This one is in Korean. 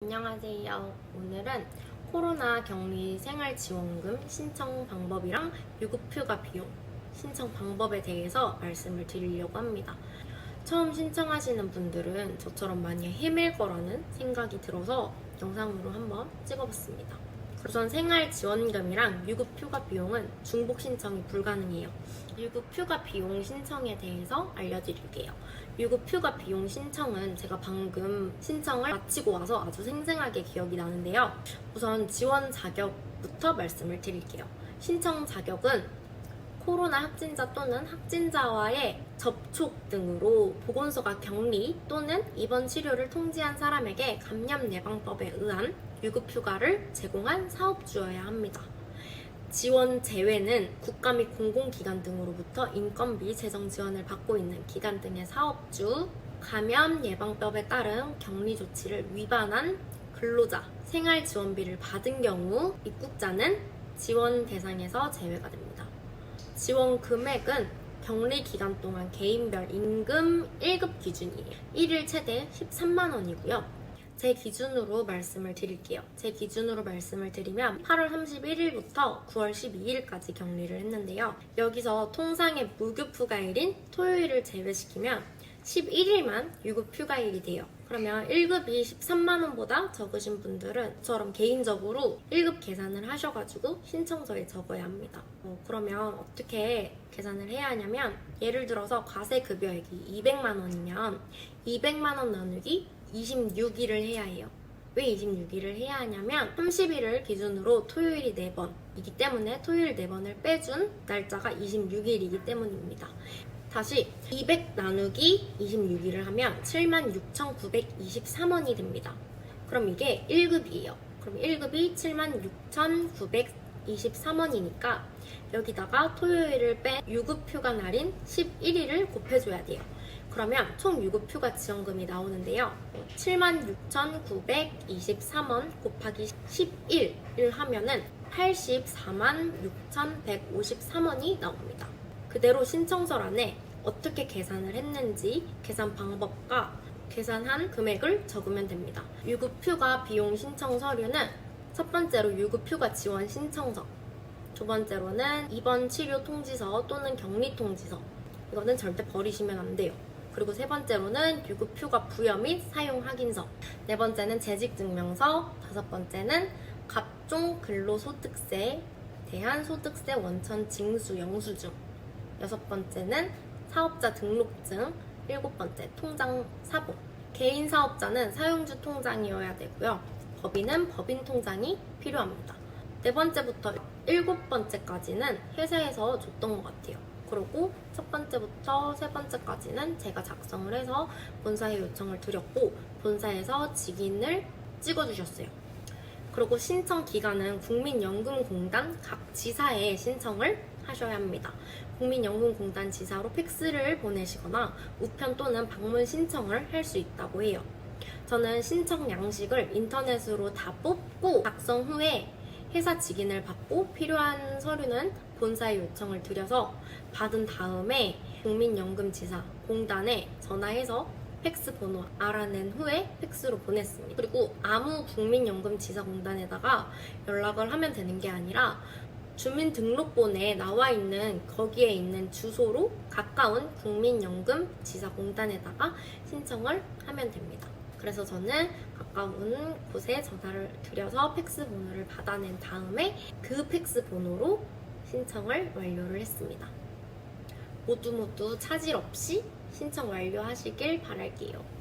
안녕하세요. 오늘은 코로나 격리 생활지원금 신청 방법이랑 유급휴가 비용 신청 방법에 대해서 말씀을 드리려고 합니다. 처음 신청하시는 분들은 저처럼 많이 헤맬 거라는 생각이 들어서 영상으로 한번 찍어봤습니다. 우선 생활지원금이랑 유급휴가 비용은 중복 신청이 불가능해요. 유급휴가 비용 신청에 대해서 알려드릴게요. 유급휴가 비용 신청은 제가 방금 신청을 마치고 와서 아주 생생하게 기억이 나는데요. 우선 지원 자격부터 말씀을 드릴게요. 신청 자격은 코로나 확진자 또는 확진자와의 접촉 등으로 보건소가 격리 또는 입원 치료를 통지한 사람에게 감염 예방법에 의한 유급휴가를 제공한 사업주여야 합니다. 지원 제외는 국가 및 공공기관 등으로부터 인건비 재정 지원을 받고 있는 기관 등의 사업주, 감염 예방법에 따른 격리 조치를 위반한 근로자, 생활지원비를 받은 경우 입국자는 지원 대상에서 제외가 됩니다. 지원 금액은 격리 기간 동안 개인별 임금 1급 기준이에요. 1일 최대 13만 원이고요. 제 기준으로 말씀을 드릴게요. 제 기준으로 말씀을 드리면 8월 31일부터 9월 12일까지 격리를 했는데요. 여기서 통상의 무급휴가일인 토요일을 제외시키면 11일만 유급휴가일이 돼요. 그러면 1급이 13만 원보다 적으신 분들은 저처럼 개인적으로 1급 계산을 하셔가지고 신청서에 적어야 합니다. 그러면 어떻게 계산을 해야 하냐면 예를 들어서 과세급여액이 200만 원이면 200만 원 나누기 26일을 해야 해요. 왜 26일을 해야 하냐면 30일을 기준으로 토요일이 4번이기 때문에 토요일 4번을 빼준 날짜가 26일이기 때문입니다. 다시 200 나누기 26일을 하면 76,923원이 됩니다. 그럼 이게 1급이에요. 그럼 1급이 76,923원이니까 여기다가 토요일을 뺀 유급휴가 날인 11일을 곱해줘야 돼요. 그러면 총 유급휴가 지원금이 나오는데요. 76,923원 곱하기 11을 하면은 846,153원이 나옵니다. 그대로 신청서란에 어떻게 계산을 했는지 계산 방법과 계산한 금액을 적으면 됩니다. 유급휴가 비용 신청 서류는 첫 번째로 유급휴가 지원 신청서, 두 번째로는 입원 치료 통지서 또는 격리 통지서, 이거는 절대 버리시면 안 돼요. 그리고 세 번째로는 유급휴가 부여 및 사용 확인서, 네 번째는 재직증명서, 다섯 번째는 각종 근로소득세에 대한 소득세 원천 징수 영수증, 여섯 번째는 사업자 등록증, 일곱 번째 통장 사본. 개인 사업자는 사용주 통장이어야 되고요. 법인은 법인 통장이 필요합니다. 네 번째부터 일곱 번째까지는 회사에서 줬던 것 같아요. 그리고 첫 번째부터 세 번째까지는 제가 작성을 해서 본사에 요청을 드렸고 본사에서 직인을 찍어주셨어요. 그리고 신청 기간은 국민연금공단 각 지사에 신청을 하셔야 합니다. 국민연금공단 지사로 팩스를 보내시거나 우편 또는 방문 신청을 할 수 있다고 해요. 저는 신청 양식을 인터넷으로 다 뽑고 작성 후에 회사 직인을 받고 필요한 서류는 본사에 요청을 드려서 받은 다음에 국민연금지사 공단에 전화해서 팩스 번호 알아낸 후에 팩스로 보냈습니다. 그리고 아무 국민연금지사공단에다가 연락을 하면 되는 게 아니라 주민등록본에 나와 있는 거기에 있는 주소로 가까운 국민연금지사공단에다가 신청을 하면 됩니다. 그래서 저는 가까운 곳에 전화를 드려서 팩스 번호를 받아낸 다음에 그 팩스 번호로 신청을 완료를 했습니다. 모두 차질 없이 신청 완료하시길 바랄게요.